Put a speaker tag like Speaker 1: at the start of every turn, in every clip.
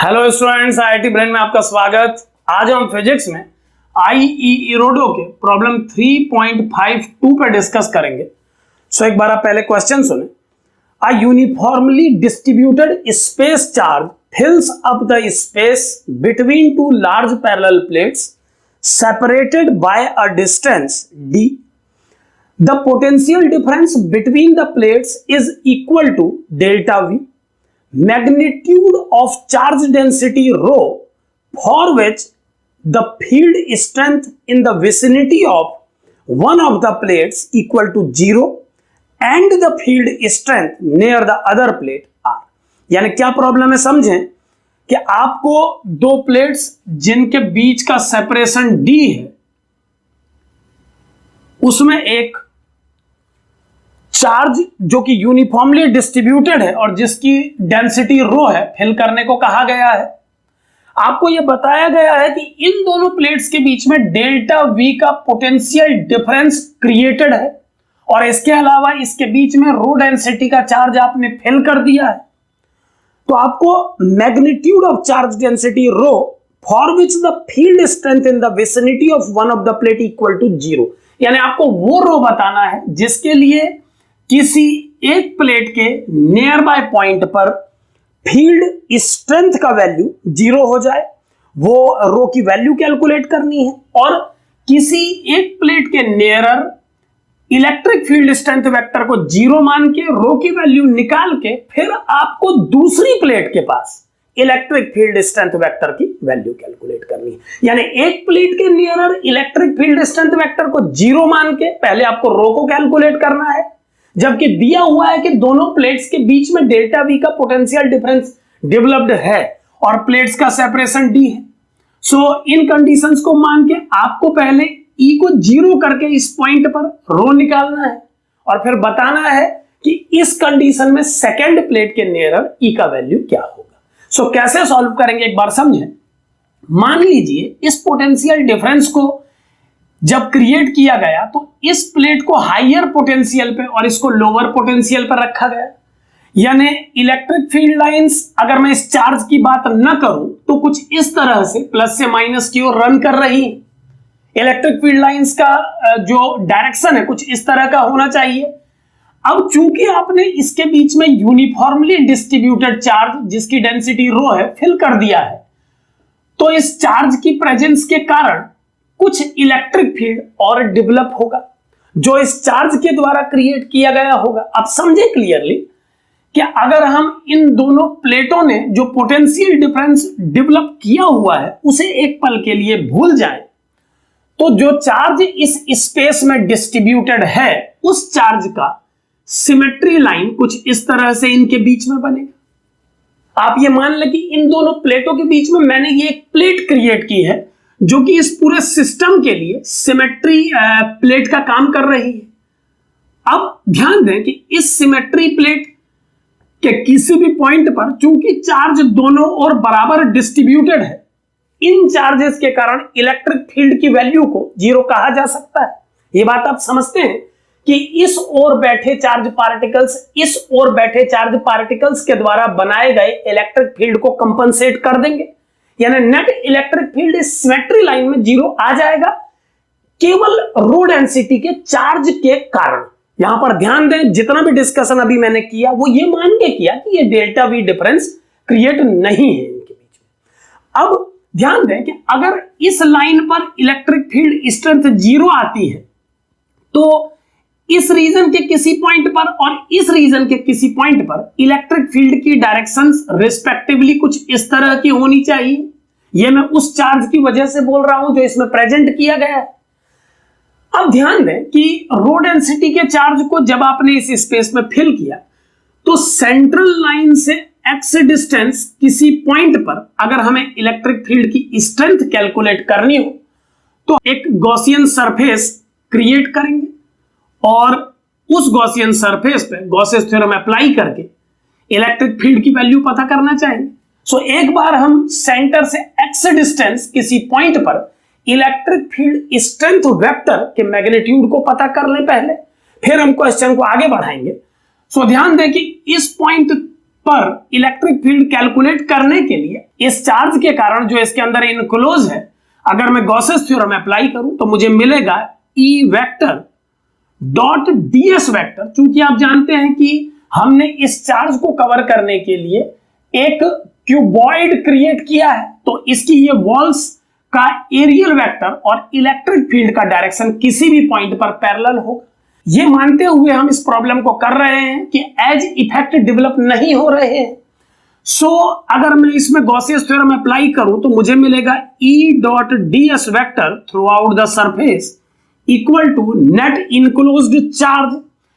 Speaker 1: Hello students, IIT brain में आपका स्वागत। आज हम फिजिक्स में आईईरोडो के प्रॉब्लम 3.52 पे डिस्कस करेंगे। एक बार आप पहले क्वेश्चन सुने। A uniformly distributed space charge fills up the space between two large parallel plates separated by a distance d. The potential difference between the plates is equal to delta V. Magnitude of charge density rho, for which the field strength in the vicinity of one of the plates equal to 0 and the field strength near the other plate are. यानी क्या problem है समझें कि आपको दो plates जिनके बीच का separation d है, उसमें एक चार्ज जो कि यूनिफॉर्मली डिस्ट्रीब्यूटेड है और जिसकी डेंसिटी रो है, फिल करने को कहा गया है। आपको यह बताया गया है कि इन दोनों प्लेट्स के बीच में डेल्टा वी का पोटेंशियल डिफरेंस क्रिएटेड है और इसके अलावा इसके बीच में रो डेंसिटी का चार्ज आपने फिल कर दिया है। तो आपको magnitude of charge density rho for which the field strength in the vicinity of one of the plate equal to 0, यानी आपको वो रो बताना है जिसके लिए किसी एक प्लेट के नियर बाय पॉइंट पर फील्ड स्ट्रेंथ का वैल्यू 0 हो जाए, वो रो की वैल्यू कैलकुलेट करनी है। और किसी एक प्लेट के nearer electric field strength vector को 0 मान के रो की वैल्यू निकाल के फिर आपको दूसरी प्लेट के पास इलेक्ट्रिक फील्ड स्ट्रेंथ वेक्टर की वैल्यू कैलकुलेट करनी है। यानी एक प्लेट के nearer electric field strength vector को 0 मान के पहले आपको रो को कैलकुलेट करना है, जबकि दिया हुआ है कि दोनों प्लेट्स के बीच में डेल्टा वी का पोटेंशियल डिफरेंस डेवलप्ड है और प्लेट्स का सेपरेशन d है। सो इन कंडीशंस को मान के आपको पहले E को 0 करके इस पॉइंट पर रो निकालना है और फिर बताना है कि इस कंडीशन में सेकेंड प्लेट के नियरर E का वैल्यू क्या होगा। कैसे सॉल्व करेंगे एक बार समझें। मान लीजिए इस पोटेंशियल डिफरेंस को जब क्रिएट किया गया तो इस प्लेट को हायर पोटेंशियल पे और इसको लोअर पोटेंशियल पर रखा गया। यानी इलेक्ट्रिक फील्ड लाइंस, अगर मैं इस चार्ज की बात न करूं तो कुछ इस तरह से प्लस से माइनस की ओर रन कर रही है। इलेक्ट्रिक फील्ड लाइंस का जो डायरेक्शन है कुछ इस तरह का होना चाहिए। अब चूंकि आपने इसके बीच में यूनिफॉर्मली डिस्ट्रीब्यूटेड चार्ज जिसकी डेंसिटी रो है फिल कर दिया है, तो इस चार्ज की प्रेजेंस के कारण कुछ इलेक्ट्रिक फील्ड और डेवलप होगा जो इस चार्ज के द्वारा क्रिएट किया गया होगा। अब समझे क्लियरली कि अगर हम इन दोनों प्लेटों ने जो पोटेंशियल डिफरेंस डेवलप किया हुआ है उसे एक पल के लिए भूल जाएं, तो जो चार्ज इस स्पेस में डिस्ट्रीब्यूटेड है उस चार्ज का सिमेट्री लाइन कुछ इस तरह से इनके बीच में बनेगा। आप ये मान लें कि इन दोनों प्लेटों के बीच में मैंने ये एक प्लेट क्रिएट की है जो कि इस पूरे सिस्टम के लिए सिमेट्री प्लेट का काम कर रही है। अब ध्यान दें कि इस सिमेट्री प्लेट के किसी भी पॉइंट पर चूंकि चार्ज दोनों ओर बराबर डिस्ट्रीब्यूटेड है, इन चार्जेस के कारण इलेक्ट्रिक फील्ड की वैल्यू को 0 कहा जा सकता है। यह बात आप समझते हैं कि इस ओर बैठे चार्ज पार्टिकल्स इस ओर बैठे चार्ज पार्टिकल्स के द्वारा बनाए गए इलेक्ट्रिक फील्ड को कंपनसेट कर देंगे। यानी नेट इलेक्ट्रिक फील्ड इस सिमेट्री लाइन में 0 आ जाएगा केवल रो डेंसिटी के चार्ज के कारण। यहां पर ध्यान दें, जितना भी डिस्कशन अभी मैंने किया वो ये मान के किया कि ये डेल्टा वी डिफरेंस क्रिएट नहीं है इनके बीच में। अब ध्यान दें कि अगर इस लाइन पर इलेक्ट्रिक फील्ड स्ट्रेंथ 0 आती है तो इस रीजन के किसी पॉइंट पर और इस रीजन के किसी पॉइंट पर इलेक्ट्रिक फील्ड की डायरेक्शंस रिस्पेक्टिवली कुछ इस तरह की होनी चाहिए। यह मैं उस चार्ज की वजह से बोल रहा हूं जो इसमें प्रेजेंट किया गया है। अब ध्यान दें कि रो डेंसिटी के चार्ज को जब आपने इस स्पेस में फिल किया तो सेंट्रल लाइन से एक्स डिस्टेंस किसी पॉइंट पर अगर हमें इलेक्ट्रिक फील्ड की स्ट्रेंथ कैलकुलेट करनी हो तो एक गॉसियन सरफेस क्रिएट करेंगे और उस गॉसियन सरफेस पे गॉसेस थ्योरम अप्लाई करके इलेक्ट्रिक फील्ड की वैल्यू पता करना चाहेंगे। एक बार हम सेंटर से एक्स डिस्टेंस किसी पॉइंट पर इलेक्ट्रिक फील्ड स्ट्रेंथ वेक्टर के मैग्नीट्यूड को पता कर लें पहले, फिर हम क्वेश्चन को आगे बढ़ाएंगे। ध्यान दें कि इस पॉइंट पर इलेक्ट्रिक फील्ड कैलकुलेट करने के लिए इस चार्ज के कारण जो इसके अंदर इनक्लोज है, अगर मैं गॉसेस थ्योरम अप्लाई करूं तो मुझे मिलेगा E vector dot ds vector. चूंकि आप जानते हैं कि हमने इस चार्ज को कवर करने के लिए एक क्यूबॉइड क्रिएट किया है, तो इसकी ये वॉल्स का एरियल वेक्टर और इलेक्ट्रिक फील्ड का डायरेक्शन किसी भी पॉइंट पर पैरेलल होगा। ये मानते हुए हम इस प्रॉब्लम को कर रहे हैं कि एज इफेक्ट डेवलप नहीं हो रहे हैं। सो अगर मैं इसमें गॉसियस थ्योरम अप्लाई करूं तो मुझे मिलेगा E dot ds vector throughout the surface equal to net enclosed charge.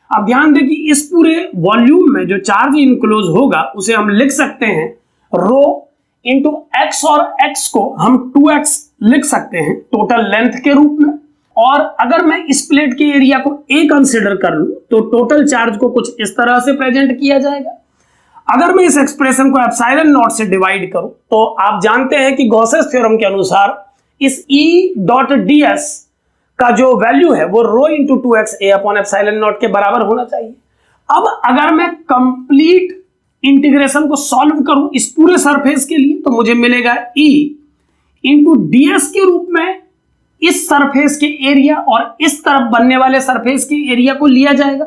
Speaker 1: अब ध्यान दें कि इस पूरे वॉल्यूम में जो चार्ज इनक्लोज होगा उसे हम लिख सकते हैं रो इंटू एक्स, और x को हम 2x लिख सकते हैं टोटल लेंथ के रूप में। और अगर मैं इस प्लेट के एरिया को A कंसीडर कर लूं तो टोटल चार्ज को कुछ इस तरह से प्रेजेंट किया जाएगा। अगर मैं इस एक्सप्रेशन को एप्सिलॉन नॉट से डिवाइड करूं तो आप जानते हैं कि गॉसेस थ्योरम के अनुसार इस E डॉट ds का जो वैल्यू है वो rho into 2x A upon epsilon naught के बराबर होना चाहिए। अब अगर मैं कंप्लीट इंटीग्रेशन को सॉल्व करूं इस पूरे सरफेस के लिए तो मुझे मिलेगा E इंटू ds के रूप में इस सरफेस के एरिया और इस तरफ बनने वाले सरफेस के एरिया को लिया जाएगा।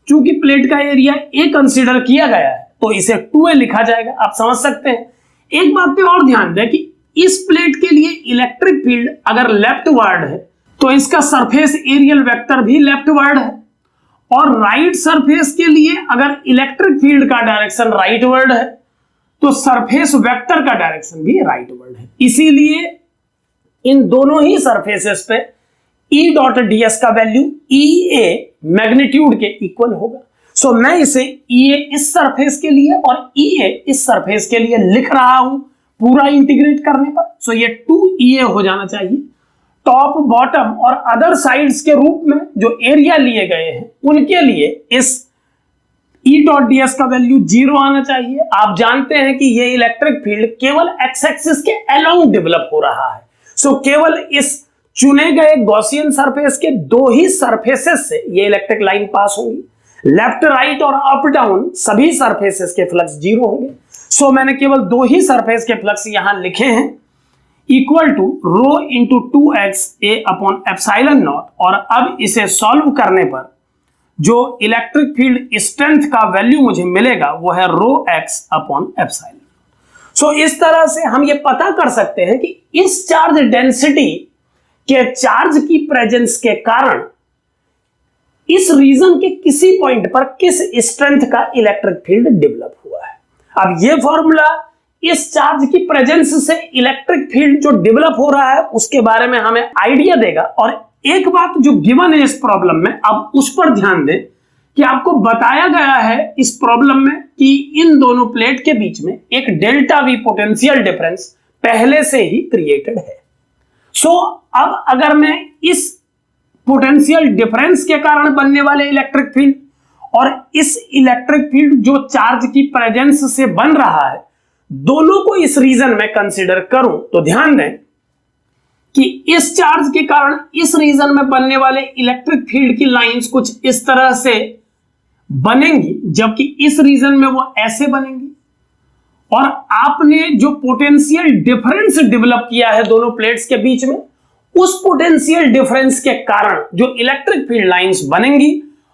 Speaker 1: चूंकि प्लेट का एरिया A कंसीडर किया गया है तो इसे 2A लिखा जाएगा। आप समझ सकते हैं। एक बात पे और ध्यान दें कि इस प्लेट के लिए इलेक्ट्रिक फील्ड अगर लेफ्टवर्ड है तो इसका सरफेस एरियल वेक्टर भी लेफ्टवर्ड है, और राइट सरफेस के लिए अगर इलेक्ट्रिक फील्ड का डायरेक्शन राइटवर्ड है तो सरफेस वेक्टर का डायरेक्शन भी राइटवर्ड है। इसीलिए इन दोनों ही सरफेसेस पे E डॉट ds का वैल्यू EA मैग्नीट्यूड के इक्वल होगा। सो मैं इसे EA इस सरफेस के लिए और EA इस सरफेस के लिए लिख रहा हूं पूरा इंटीग्रेट करने पर। सो ये 2EA हो जाना चाहिए। टॉप बॉटम और अदर साइड्स के रूप में जो एरिया लिए गए हैं उनके लिए इस E डॉट ds का वैल्यू 0 आना चाहिए। आप जानते हैं कि ये इलेक्ट्रिक फील्ड केवल एक्स एक्सिस के अलोंग डेवलप हो रहा है। सो केवल इस चुने गए गॉसियन सरफेस के दो ही सरफेसेस से ये इलेक्ट्रिक लाइन पास होंगी। लेफ्ट राइट और अप डाउन सभी सरफेसेस के फ्लक्स 0 होंगे। सो मैंने केवल दो ही सरफेस के फ्लक्स यहां लिखे हैं equal to rho into 2x A upon epsilon naught. और अब इसे सॉल्व करने पर जो इलेक्ट्रिक फील्ड स्ट्रेंथ का वैल्यू मुझे मिलेगा वो है rho x upon epsilon. So इस तरह से हम ये पता कर सकते हैं कि इस चार्ज डेंसिटी के चार्ज की प्रेजेंस के कारण इस रीजन के किसी पॉइंट पर किस स्ट्रेंथ का इलेक्ट्रिक फील्ड डेवलप हुआ है। अब ये फॉर्मूला इस चार्ज की प्रेजेंस से इलेक्ट्रिक फील्ड जो डेवलप हो रहा है उसके बारे में हमें आइडिया देगा। और एक बात जो गिवन है इस प्रॉब्लम में, अब उस पर ध्यान दें कि आपको बताया गया है इस प्रॉब्लम में कि इन दोनों प्लेट के बीच में एक डेल्टा V पोटेंशियल डिफरेंस पहले से ही क्रिएटेड है। सो अब अगर मैं इस पोटेंशियल डिफरेंस के कारण बनने वाले इलेक्ट्रिक फील्ड और इस इलेक्ट्रिक फील्ड जो चार्ज की प्रेजेंस से बन रहा है दोनों को इस रीजन में कंसीडर करूं तो ध्यान दें कि इस चार्ज के कारण इस रीजन में बनने वाले इलेक्ट्रिक फील्ड की लाइंस कुछ इस तरह से बनेंगी, जबकि इस रीजन में वो ऐसे बनेंगी। और आपने जो पोटेंशियल डिफरेंस डेवलप किया है दोनों प्लेट्स के बीच में, उस पोटेंशियल डिफरेंस के कारण जो इलेक्ट्रिक फील्ड लाइंस बनेंगी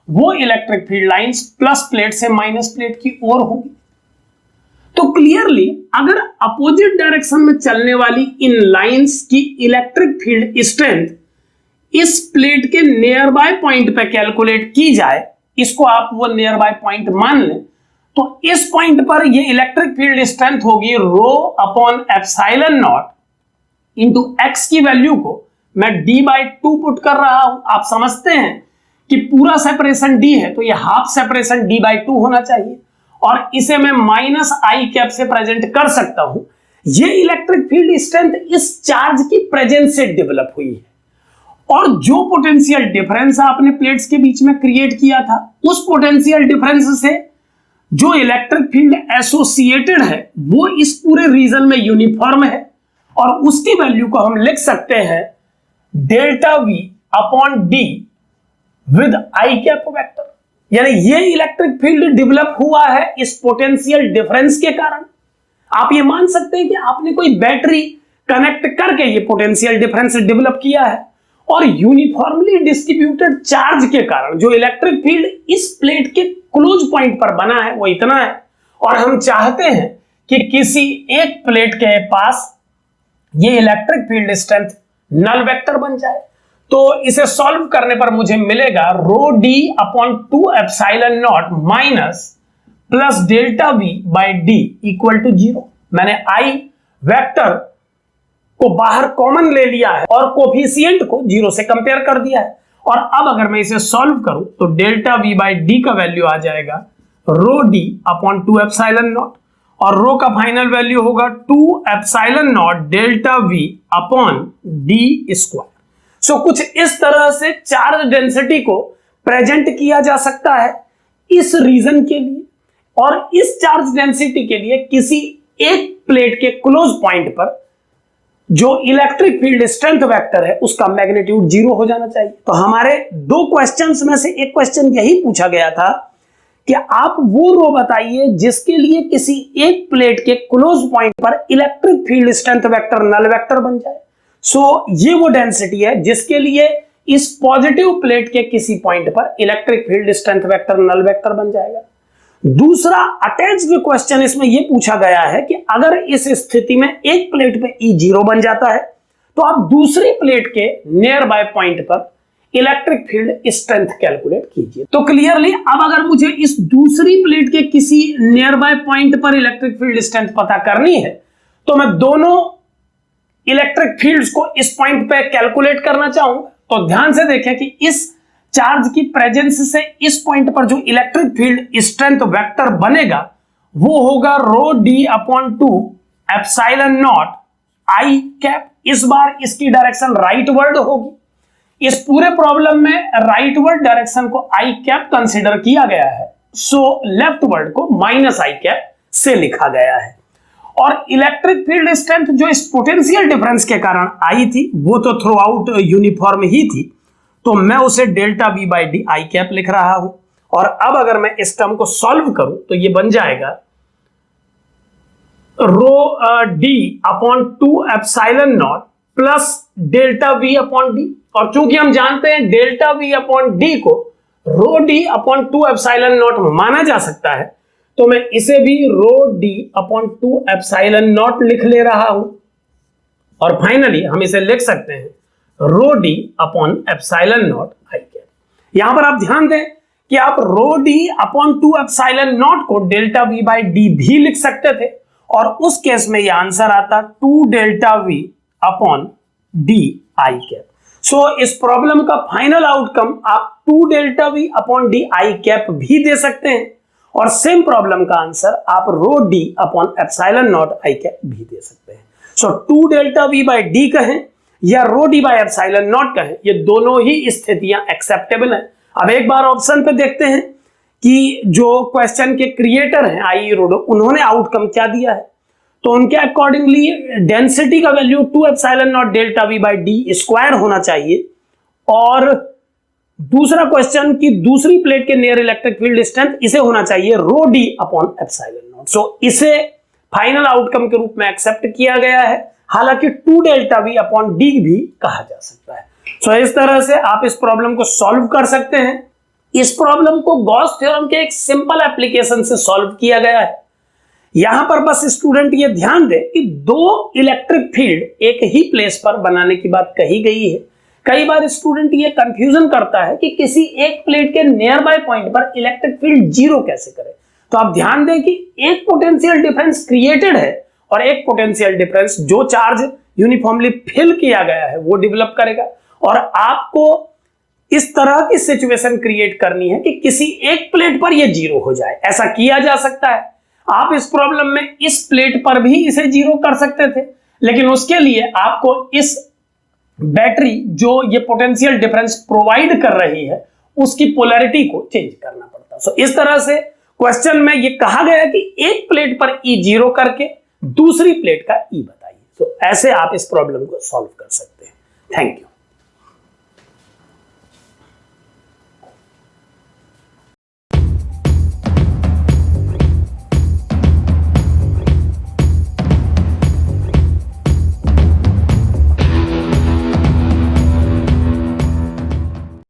Speaker 1: वो electric field lines plus plate से माइनस प्लेट की ओर होंगी। तो क्लियरली अगर अपोजिट डायरेक्शन में चलने वाली इन लाइंस की इलेक्ट्रिक फील्ड स्ट्रेंथ इस प्लेट के नियर बाय पॉइंट पे कैलकुलेट की जाए, इसको आप वो नियर बाय पॉइंट मान लें, तो इस पॉइंट पर ये इलेक्ट्रिक फील्ड स्ट्रेंथ होगी rho upon epsilon not into x की वैल्यू को मैं d/2 पुट कर रहा हूं। आप समझते हैं कि पूरा सेपरेशन d है तो ये हाफ सेपरेशन d/2 होना चाहिए, और इसे मैं माइनस आई कैप से प्रेजेंट कर सकता हूं। ये इलेक्ट्रिक फील्ड स्ट्रेंथ इस चार्ज की प्रेजेंस से डेवलप हुई है, और जो पोटेंशियल डिफरेंस आपने प्लेट्स के बीच में क्रिएट किया था उस पोटेंशियल डिफरेंस से जो इलेक्ट्रिक फील्ड एसोसिएटेड है वो इस पूरे रीजन में यूनिफॉर्म है, और उसकी वैल्यू को हम लिख सकते हैं delta V upon D with I cap vector. यानी ये इलेक्ट्रिक फील्ड डेवलप हुआ है इस पोटेंशियल डिफरेंस के कारण। आप ये मान सकते हैं कि आपने कोई बैटरी कनेक्ट करके ये पोटेंशियल डिफरेंस डेवलप किया है, और यूनिफॉर्मली डिस्ट्रीब्यूटेड चार्ज के कारण जो इलेक्ट्रिक फील्ड इस प्लेट के क्लोज पॉइंट पर बना है वो इतना है, और हम चाहते हैं कि किसी एक प्लेट के पास ये electric field strength null vector बन जाए। तो इसे सॉल्व करने पर मुझे मिलेगा rho D upon 2 epsilon naught minus plus delta V by D equal to 0। मैंने आई वेक्टर को बाहर कॉमन ले लिया है और कोफिशिएंट को 0 से कंपेयर कर दिया है, और अब अगर मैं इसे सॉल्व करूं तो डेल्टा वी बाई डी का वैल्यू आ जाएगा rho D upon 2 epsilon naught, और रो का फाइनल वैल्यू होगा 2 epsilon naught delta V upon D square. So कुछ इस तरह से चार्ज डेंसिटी को प्रेजेंट किया जा सकता है इस रीजन के लिए, और इस चार्ज डेंसिटी के लिए किसी एक प्लेट के क्लोज पॉइंट पर जो इलेक्ट्रिक फील्ड स्ट्रेंथ वेक्टर है उसका मैग्नीट्यूड 0 हो जाना चाहिए। तो हमारे दो क्वेश्चंस में से एक क्वेश्चन यही पूछा गया था कि आप वो रो बताइए जिसके लिए किसी एक प्लेट के क्लोज पॉइंट पर electric field strength vector null vector बन जाए। सो ये वो डेंसिटी है जिसके लिए इस पॉजिटिव प्लेट के किसी पॉइंट पर electric field strength vector null vector बन जाएगा। दूसरा अटैच्ड क्वेश्चन इसमें यह पूछा गया है कि अगर इस स्थिति में एक प्लेट पे E 0 बन जाता है तो आप दूसरी प्लेट के नियर बाय पॉइंट पर इलेक्ट्रिक फील्ड स्ट्रेंथ कैलकुलेट कीजिए। तो क्लियरली अब अगर मुझे इस दूसरी प्लेट के किसी नियर बाय पॉइंट पर इलेक्ट्रिक फील्ड स्ट्रेंथ पता करनी है तो मैं दोनों इलेक्ट्रिक फील्ड्स को इस पॉइंट पे कैलकुलेट करना चाहूंगा। तो ध्यान से देखें कि इस चार्ज की प्रेजेंस से इस पॉइंट पर जो इलेक्ट्रिक फील्ड स्ट्रेंथ वेक्टर बनेगा वो होगा rho D upon 2 epsilon naught I cap. इस बार इसकी डायरेक्शन राइटवर्ड होगी। इस पूरे प्रॉब्लम में राइटवर्ड डायरेक्शन को आई कैप कंसीडर किया गया है, सो लेफ्टवर्ड को माइनस आई कैप से लिखा गया है। और इलेक्ट्रिक फील्ड स्ट्रेंथ जो इस पोटेंशियल डिफरेंस के कारण आई थी वो तो थ्रू आउट यूनिफॉर्म ही थी, तो मैं उसे delta V by D I cap लिख रहा हूं। और अब अगर मैं इस टर्म को सॉल्व करूं तो ये बन जाएगा rho D upon 2 epsilon naught plus delta V upon D, और चूंकि हम जानते हैं डेल्टा वी अपॉन डी को रो डी अपॉन 2 एप्सिलॉन नॉट माना जा सकता है, तो मैं इसे भी रो डी अपॉन 2 एप्सिलॉन नॉट लिख ले रहा हूं। और फाइनली हम इसे लिख सकते हैं rho D upon epsilon naught I cap. यहां पर आप ध्यान दें कि आप rho D upon 2 epsilon naught को डेल्टा वी बाई डी भी लिख सकते थे, और उस केस में यह आंसर आता 2 delta V upon D I cap. So इस प्रॉब्लम का फाइनल आउटकम आप 2 delta V upon D I cap भी दे सकते हैं, और सेम प्रॉब्लम का आंसर आप rho D upon epsilon naught I cap भी दे सकते हैं। So 2 delta V by D कहें या rho D by epsilon naught कहें, ये दोनों ही स्थितियां एक्सेप्टेबल हैं। अब एक बार ऑप्शन पे देखते हैं कि जो क्वेश्चन के क्रिएटर हैं आई रोडो, उन्होंने आउटकम क्या दिया है। तो उनके अकॉर्डिंगली डेंसिटी का value 2 epsilon naught delta V by D square होना चाहिए, और दूसरा क्वेश्चन की दूसरी प्लेट के नियर इलेक्ट्रिक फील्ड स्ट्रेंथ इसे होना चाहिए रो डी अपॉन एप्सिलॉन नॉट। सो इसे फाइनल आउटकम के रूप में एक्सेप्ट किया गया है, हालांकि 2 डेल्टा वी अपॉन डी भी कहा जा सकता है। सो इस तरह से आप इस प्रॉब्लम को सॉल्व कर सकते हैं। इस प्रॉब्लम को गॉस थ्योरम के एक सिंपल एप्लीकेशन से सॉल्व किया गया है। यहां पर बस स्टूडेंट ये ध्यान दे कि दो इलेक्ट्रिक फील्ड एक ही प्लेस पर बनाने की बात कही गई है। कई बार स्टूडेंट ये कंफ्यूजन करता है कि किसी एक प्लेट के नियर बाय पॉइंट पर इलेक्ट्रिक फील्ड 0 कैसे करें। तो आप ध्यान दें कि एक पोटेंशियल डिफरेंस क्रिएटेड है और एक पोटेंशियल डिफरेंस जो चार्ज यूनिफॉर्मली फिल किया गया है वो डेवलप करेगा, और आपको इस तरह की सिचुएशन क्रिएट करनी है कि किसी एक प्लेट पर ये 0 हो जाए। ऐसा किया जा सकता है। आप इस प्रॉब्लम में इस प्लेट पर भी इसे 0 कर सकते थे, लेकिन उसके लिए आपको इस बैटरी जो ये पोटेंशियल डिफरेंस प्रोवाइड कर रही है उसकी पोलैरिटी को चेंज करना पड़ता। सो इस तरह से क्वेश्चन में ये कहा गया कि एक प्लेट पर E 0 करके दूसरी प्लेट का E बताइए। सो ऐसे आप इस प्रॉब्लम को सॉल्व कर सकते हैं। Thank you.